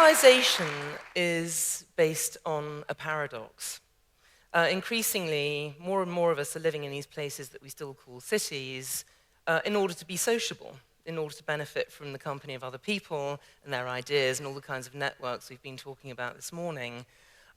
civilization is based on a paradox. Increasingly, more and more of us are living in these places that we still call cities in order to be sociable, in order to benefit from the company of other people and their ideas and all the kinds of networks we've been talking about this morning.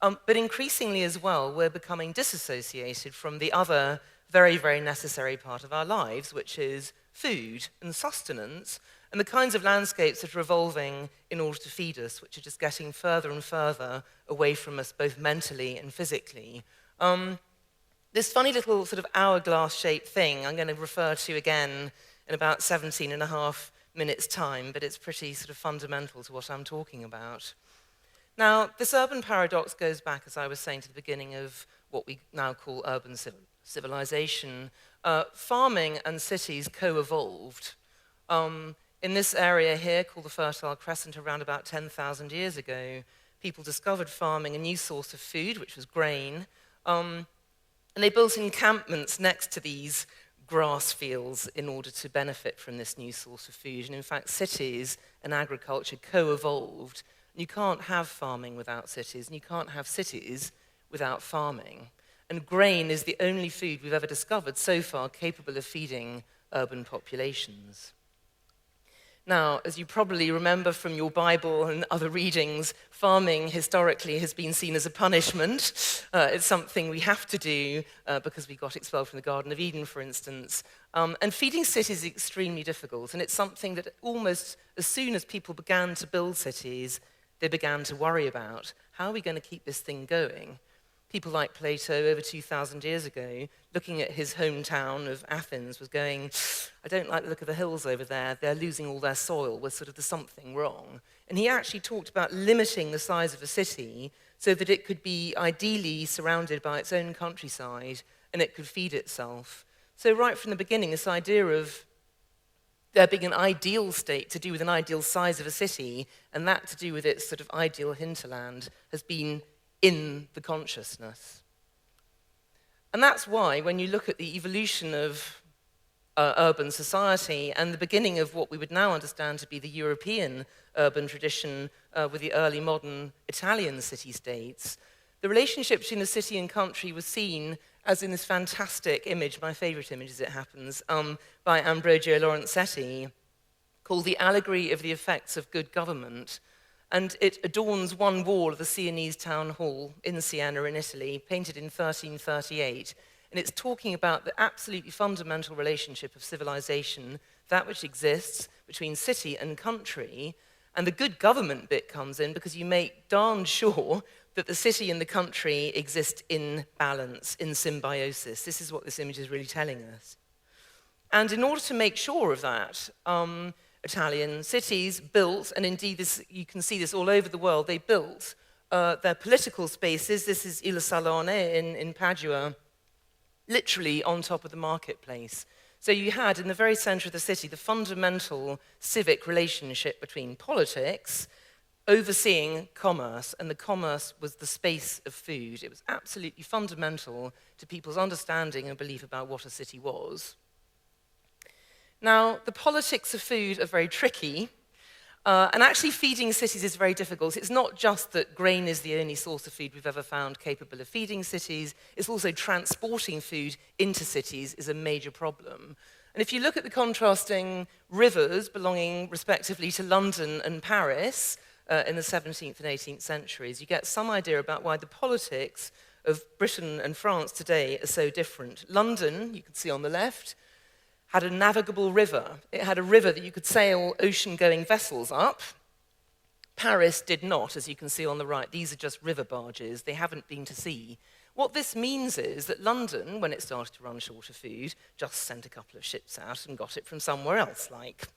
But increasingly as well, we're becoming disassociated from the other very, very necessary part of our lives, which is food and sustenance, and the kinds of landscapes that are evolving in order to feed us, which are just getting further and further away from us, both mentally and physically. This funny little sort of hourglass-shaped thing I'm going to refer to again in about 17 and a half minutes' time, but it's pretty sort of fundamental to what I'm talking about. Now, this urban paradox goes back, as I was saying, to the beginning of what we now call urban civilization. Farming and cities co-evolved. In this area here, called the Fertile Crescent, around about 10,000 years ago, people discovered farming a new source of food, which was grain, and they built encampments next to these grass fields in order to benefit from this new source of food. And in fact, cities and agriculture co-evolved. You can't have farming without cities, and you can't have cities without farming. And grain is the only food we've ever discovered so far capable of feeding urban populations. Now, as you probably remember from your Bible and other readings, farming historically has been seen as a punishment. It's something we have to do because we got expelled from the Garden of Eden, for instance. And feeding cities is extremely difficult, and it's something that almost as soon as people began to build cities, they began to worry about. How are we going to keep this thing going? People like Plato, over 2,000 years ago, looking at his hometown of Athens, was going, I don't like the look of the hills over there. They're losing all their soil. There's something wrong. And he actually talked about limiting the size of a city so that it could be ideally surrounded by its own countryside and it could feed itself. So right from the beginning, this idea of there being an ideal state to do with an ideal size of a city, and that to do with its sort of ideal hinterland, has been in the consciousness. And that's why, when you look at the evolution of urban society and the beginning of what we would now understand to be the European urban tradition with the early modern Italian city-states, the relationship between the city and country was seen as in this fantastic image, my favorite image as it happens, by Ambrogio Lorenzetti, called The Allegory of the Effects of Good Government. And it adorns one wall of the Sienese town hall in Siena in Italy, painted in 1338. And it's talking about the absolutely fundamental relationship of civilization, that which exists between city and country. And the good government bit comes in because you make darn sure that the city and the country exist in balance, in symbiosis. This is what this image is really telling us. And in order to make sure of that, Italian cities built, and indeed you can see this all over the world, they built their political spaces. This is Il Salone in Padua, literally on top of the marketplace. So you had in the very center of the city the fundamental civic relationship between politics overseeing commerce, and the commerce was the space of food. It was absolutely fundamental to people's understanding and belief about what a city was. Now, the politics of food are very tricky, and actually feeding cities is very difficult. It's not just that grain is the only source of food we've ever found capable of feeding cities, it's also transporting food into cities is a major problem. And if you look at the contrasting rivers belonging respectively to London and Paris in the 17th and 18th centuries, you get some idea about why the politics of Britain and France today are so different. London, you can see on the left, had a navigable river. It had a river that you could sail ocean-going vessels up. Paris did not, as you can see on the right. These are just river barges. They haven't been to sea. What this means is that London, when it started to run short of food, just sent a couple of ships out and got it from somewhere else, like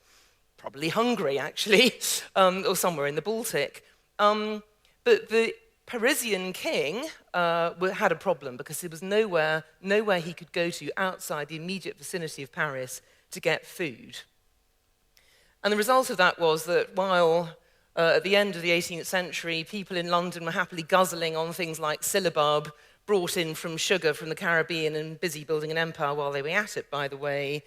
probably Hungary, actually, or somewhere in the Baltic. But the Parisian king had a problem because there was nowhere he could go to outside the immediate vicinity of Paris to get food. And the result of that was that while at the end of the 18th century, people in London were happily guzzling on things like syllabub, brought in from sugar from the Caribbean and busy building an empire while they were at it, by the way,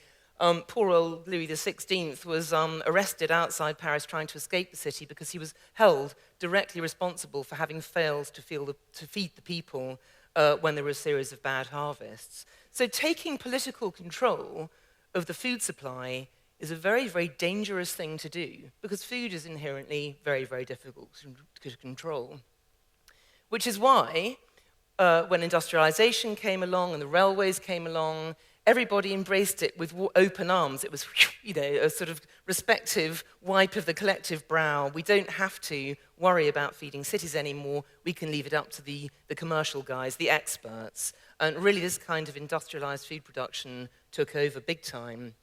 Poor old Louis XVI was arrested outside Paris trying to escape the city because he was held directly responsible for having failed to feed the people when there were a series of bad harvests. So taking political control of the food supply is a very, very dangerous thing to do because food is inherently very, very difficult to control. Which is why, when industrialization came along and the railways came along, everybody embraced it with open arms. It was, a sort of respective wipe of the collective brow. We don't have to worry about feeding cities anymore. We can leave it up to the commercial guys, the experts. And really, this kind of industrialized food production took over big time.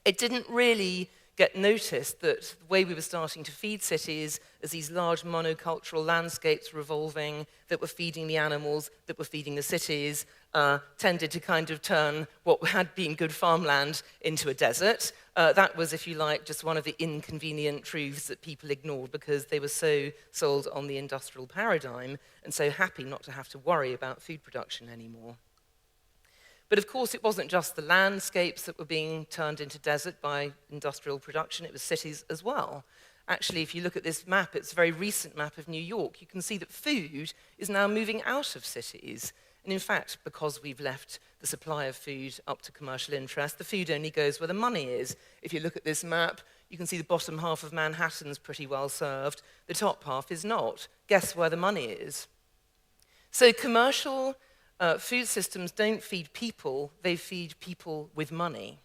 It didn't really get noticed that the way we were starting to feed cities as these large monocultural landscapes were evolving that were feeding the animals, that were feeding the cities, tended to kind of turn what had been good farmland into a desert. That was, if you like, just one of the inconvenient truths that people ignored because they were so sold on the industrial paradigm and so happy not to have to worry about food production anymore. But of course, it wasn't just the landscapes that were being turned into desert by industrial production, it was cities as well. Actually, if you look at this map, it's a very recent map of New York, you can see that food is now moving out of cities. And in fact, because we've left the supply of food up to commercial interest, the food only goes where the money is. If you look at this map, you can see the bottom half of Manhattan's pretty well served, the top half is not. Guess where the money is? So commercial food systems don't feed people, they feed people with money.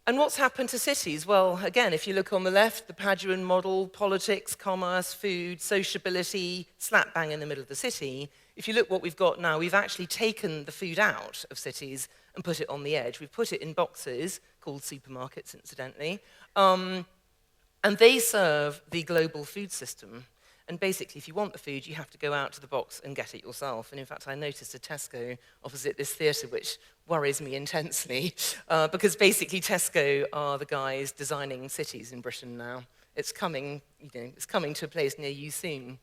And what's happened to cities? Well, again, if you look on the left, the Paduan model, politics, commerce, food, sociability, slap bang in the middle of the city. If you look what we've got now, we've actually taken the food out of cities and put it on the edge. We've put it in boxes, called supermarkets, incidentally, and they serve the global food system. And basically, if you want the food, you have to go out to the box and get it yourself. And in fact, I noticed a Tesco opposite this theatre, which worries me intensely, because basically Tesco are the guys designing cities in Britain now. It's coming, it's coming to a place near you soon.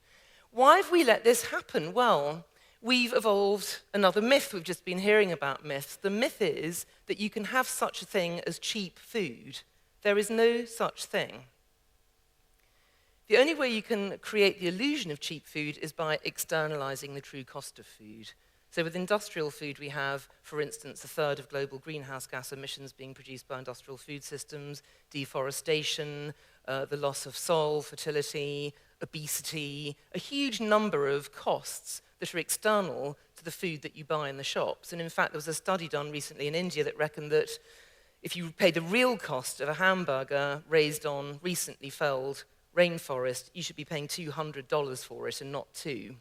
Why have we let this happen? Well, we've evolved another myth. We've just been hearing about myths. The myth is that you can have such a thing as cheap food. There is no such thing. The only way you can create the illusion of cheap food is by externalizing the true cost of food. So with industrial food, we have, for instance, a third of global greenhouse gas emissions being produced by industrial food systems, deforestation, the loss of soil, fertility, obesity, a huge number of costs that are external to the food that you buy in the shops. And in fact, there was a study done recently in India that reckoned that if you pay the real cost of a hamburger raised on recently felled rainforest, you should be paying $200 for it and not $2.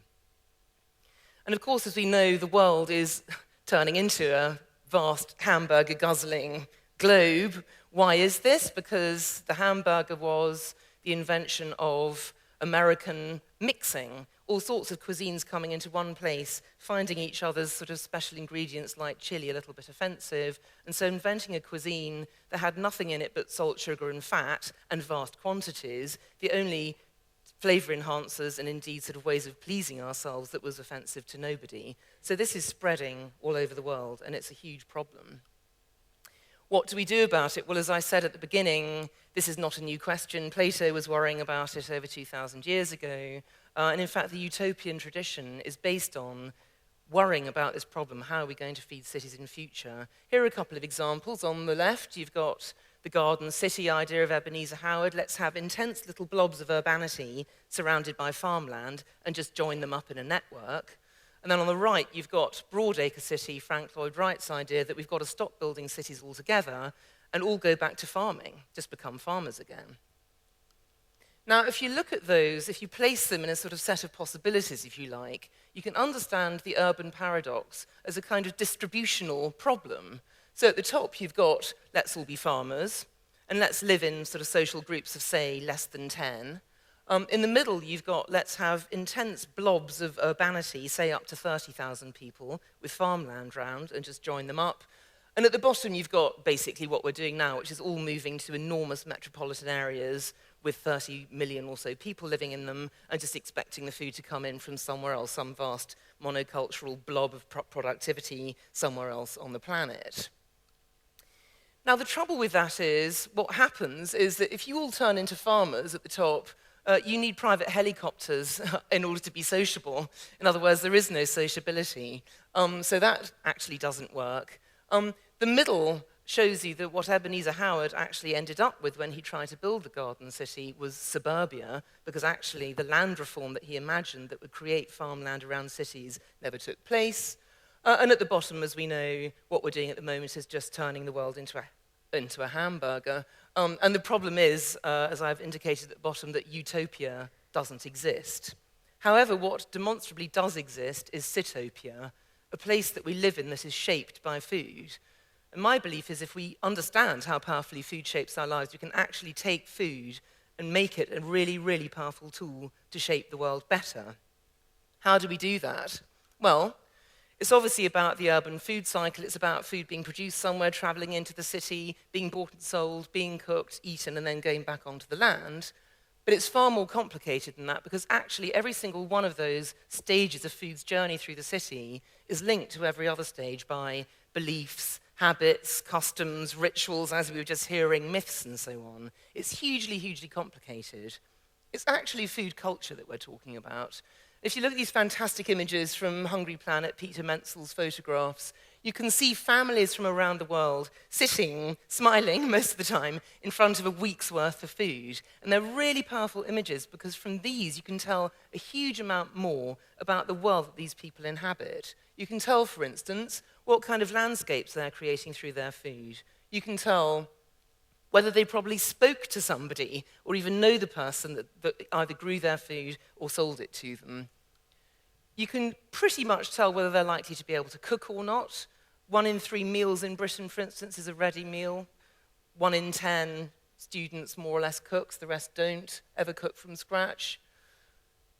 And of course, as we know, the world is turning into a vast hamburger guzzling globe. Why is this? Because the hamburger was the invention of American mixing, all sorts of cuisines coming into one place, finding each other's sort of special ingredients like chili a little bit offensive, and so inventing a cuisine that had nothing in it but salt, sugar, and fat, and vast quantities, the only flavor enhancers and indeed sort of ways of pleasing ourselves that was offensive to nobody. So this is spreading all over the world, and it's a huge problem. What do we do about it? Well, as I said at the beginning, this is not a new question. Plato was worrying about it over 2,000 years ago. And in fact, the utopian tradition is based on worrying about this problem. How are we going to feed cities in future? Here are a couple of examples. On the left, you've got the garden city idea of Ebenezer Howard. Let's have intense little blobs of urbanity surrounded by farmland and just join them up in a network. And then on the right, you've got Broadacre City, Frank Lloyd Wright's idea that we've got to stop building cities altogether and all go back to farming, just become farmers again. Now, if you look at those, if you place them in a sort of set of possibilities, if you like, you can understand the urban paradox as a kind of distributional problem. So at the top, you've got, let's all be farmers, and let's live in sort of social groups of, say, less than 10. In the middle, you've got, let's have intense blobs of urbanity, say up to 30,000 people, with farmland round, and just join them up. And at the bottom, you've got basically what we're doing now, which is all moving to enormous metropolitan areas with 30 million or so people living in them, and just expecting the food to come in from somewhere else, some vast monocultural blob of productivity somewhere else on the planet. Now, the trouble with that is, what happens is that if you all turn into farmers at the top, you need private helicopters in order to be sociable. In other words, there is no sociability. So that actually doesn't work. The middle shows you that what Ebenezer Howard actually ended up with when he tried to build the Garden City was suburbia, because actually the land reform that he imagined that would create farmland around cities never took place. And at the bottom, as we know, what we're doing at the moment is just turning the world into a hamburger. And the problem is, as I've indicated at the bottom, that Utopia doesn't exist. However, what demonstrably does exist is Sitopia, a place that we live in that is shaped by food. And my belief is if we understand how powerfully food shapes our lives, we can actually take food and make it a really, really powerful tool to shape the world better. How do we do that? Well, it's obviously about the urban food cycle. It's about food being produced somewhere, traveling into the city, being bought and sold, being cooked, eaten, and then going back onto the land. But it's far more complicated than that, because actually every single one of those stages of food's journey through the city is linked to every other stage by beliefs, habits, customs, rituals, as we were just hearing, myths, and so on. It's hugely, hugely complicated. It's actually food culture that we're talking about. If you look at these fantastic images from Hungry Planet, Peter Menzel's photographs, you can see families from around the world sitting, smiling most of the time, in front of a week's worth of food. And they're really powerful images, because from these you can tell a huge amount more about the world that these people inhabit. You can tell, for instance, what kind of landscapes they're creating through their food. You can tell whether they probably spoke to somebody or even know the person that either grew their food or sold it to them. You can pretty much tell whether they're likely to be able to cook or not. 1 in 3 meals in Britain, for instance, is a ready meal. 1 in 10 students more or less cooks, the rest don't ever cook from scratch.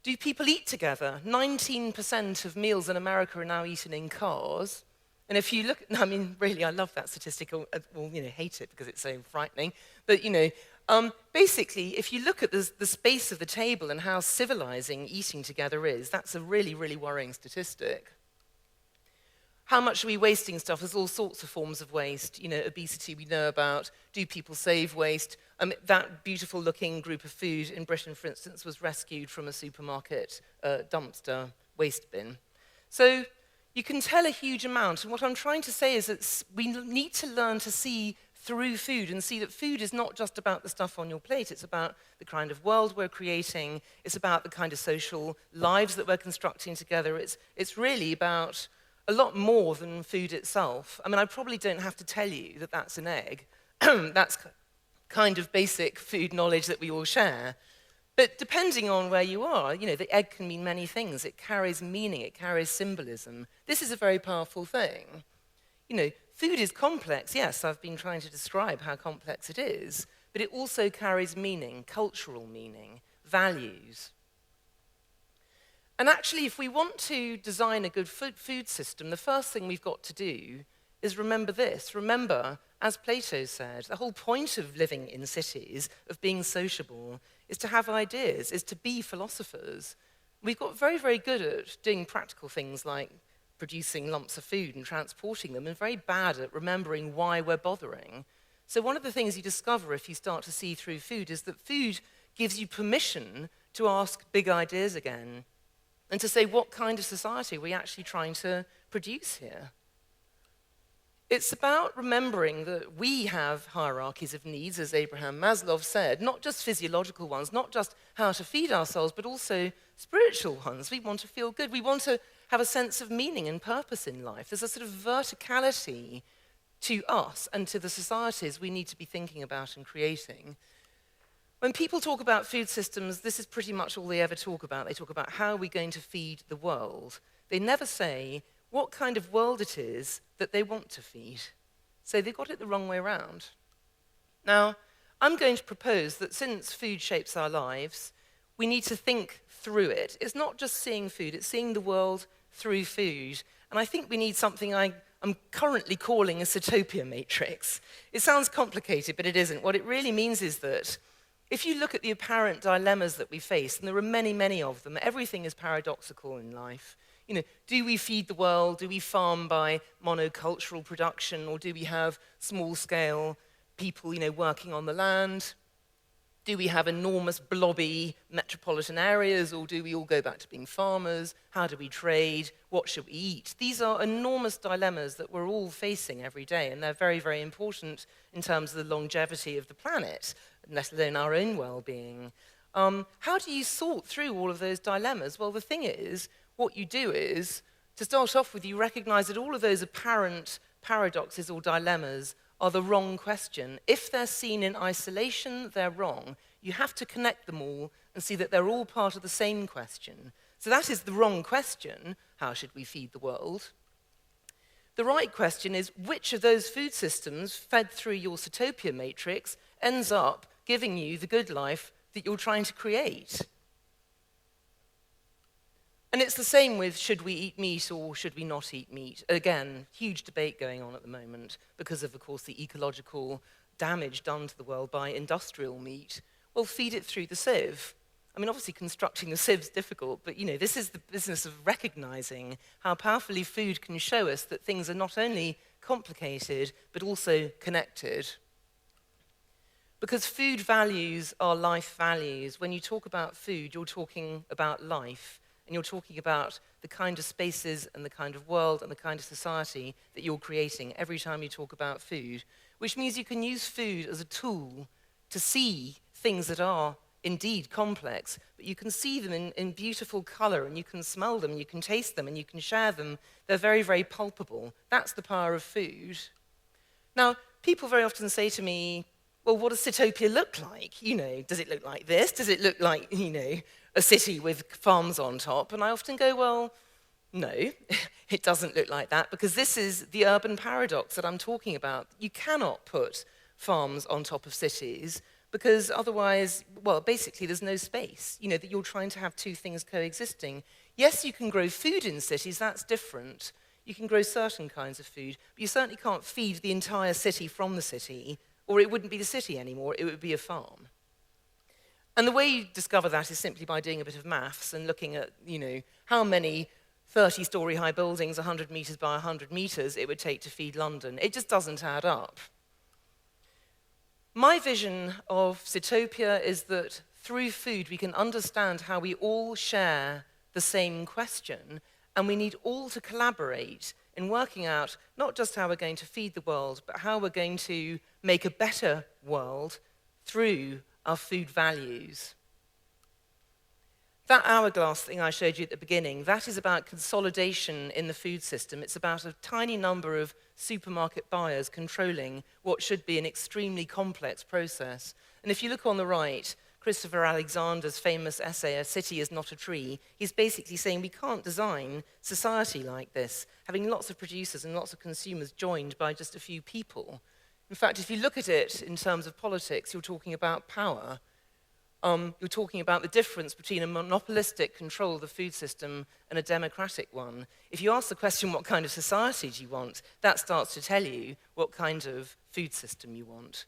Do people eat together? 19% of meals in America are now eaten in cars. And if you look, I mean, really, I love that statistic, or hate it because it's so frightening. But, basically, if you look at the space of the table and how civilizing eating together is, that's a really, really worrying statistic. How much are we wasting stuff? There's all sorts of forms of waste. Obesity we know about. Do people save waste? That beautiful-looking group of food in Britain, for instance, was rescued from a supermarket dumpster waste bin. So you can tell a huge amount. And what I'm trying to say is that we need to learn to see through food and see that food is not just about the stuff on your plate. It's about the kind of world we're creating. It's about the kind of social lives that we're constructing together. It's really about a lot more than food itself. I mean, I probably don't have to tell you that that's an egg. That's kind of basic food knowledge that we all share. But depending on where you are, the egg can mean many things. It carries meaning, it carries symbolism. This is a very powerful thing. Food is complex. Yes, I've been trying to describe how complex it is, but it also carries meaning, cultural meaning, values. And actually, if we want to design a good food system, the first thing we've got to do is remember this. Remember, as Plato said, the whole point of living in cities, of being sociable, is to have ideas, is to be philosophers. We've got very, very good at doing practical things like producing lumps of food and transporting them, and very bad at remembering why we're bothering. So one of the things you discover if you start to see through food is that food gives you permission to ask big ideas again, and to say, what kind of society are we actually trying to produce here? It's about remembering that we have hierarchies of needs, as Abraham Maslow said, not just physiological ones, not just how to feed ourselves, but also spiritual ones. We want to feel good. We want to have a sense of meaning and purpose in life. There's a sort of verticality to us and to the societies we need to be thinking about and creating. When people talk about food systems, this is pretty much all they ever talk about. They talk about how we're going to feed the world. They never say what kind of world it is that they want to feed. So they've got it the wrong way around. Now, I'm going to propose that since food shapes our lives, we need to think through it. It's not just seeing food, it's seeing the world through food. And I think we need something I'm currently calling a Sitopia matrix. It sounds complicated, but it isn't. What it really means is that if you look at the apparent dilemmas that we face, and there are many, many of them, everything is paradoxical in life. Do we feed the world? Do we farm by monocultural production? Or do we have small-scale people, working on the land? Do we have enormous blobby metropolitan areas, or do we all go back to being farmers? How do we trade? What should we eat? These are enormous dilemmas that we're all facing every day, and they're very, very important in terms of the longevity of the planet, let alone our own well-being. How do you sort through all of those dilemmas? Well, the thing is, what you do is, to start off with, you recognize that all of those apparent paradoxes or dilemmas are the wrong question. If they're seen in isolation, they're wrong. You have to connect them all and see that they're all part of the same question. So that is the wrong question, how should we feed the world? The right question is, which of those food systems fed through your Sitopia matrix ends up giving you the good life that you're trying to create? And it's the same with should we eat meat or should we not eat meat? Again, huge debate going on at the moment because of course, the ecological damage done to the world by industrial meat. Well, feed it through the sieve. I mean, obviously constructing the sieve is difficult, but this is the business of recognizing how powerfully food can show us that things are not only complicated, but also connected. Because food values are life values. When you talk about food, you're talking about life. And you're talking about the kind of spaces and the kind of world and the kind of society that you're creating every time you talk about food, which means you can use food as a tool to see things that are indeed complex, but you can see them in beautiful color, and you can smell them, you can taste them, and you can share them. They're very, very palpable. That's the power of food. Now, people very often say to me, well, what does Sitopia look like? Does it look like this? Does it look like, a city with farms on top? And I often go, well, no, it doesn't look like that, because this is the urban paradox that I'm talking about. You cannot put farms on top of cities, because otherwise, well, basically there's no space, that you're trying to have two things coexisting. Yes, you can grow food in cities, that's different. You can grow certain kinds of food, but you certainly can't feed the entire city from the city, or it wouldn't be the city anymore, it would be a farm. And the way you discover that is simply by doing a bit of maths and looking at, how many 30-story high buildings, 100 meters by 100 meters it would take to feed London. It just doesn't add up. My vision of Sitopia is that through food we can understand how we all share the same question, and we need all to collaborate in working out not just how we're going to feed the world, but how we're going to make a better world through our food values. That hourglass thing I showed you at the beginning, that is about consolidation in the food system. It's about a tiny number of supermarket buyers controlling what should be an extremely complex process. And if you look on the right, Christopher Alexander's famous essay, A City is Not a Tree, he's basically saying we can't design society like this, having lots of producers and lots of consumers joined by just a few people. In fact, if you look at it in terms of politics, you're talking about power. You're talking about the difference between a monopolistic control of the food system and a democratic one. If you ask the question, what kind of society do you want, that starts to tell you what kind of food system you want.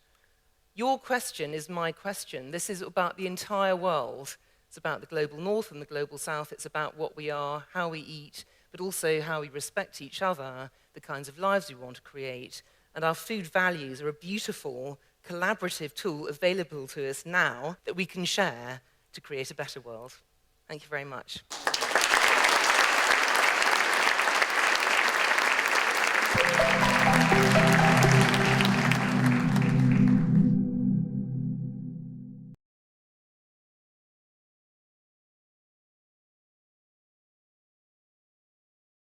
Your question is my question. This is about the entire world. It's about the global north and the global south. It's about what we are, how we eat, but also how we respect each other, the kinds of lives we want to create. And our food values are a beautiful, collaborative tool available to us now that we can share to create a better world. Thank you very much.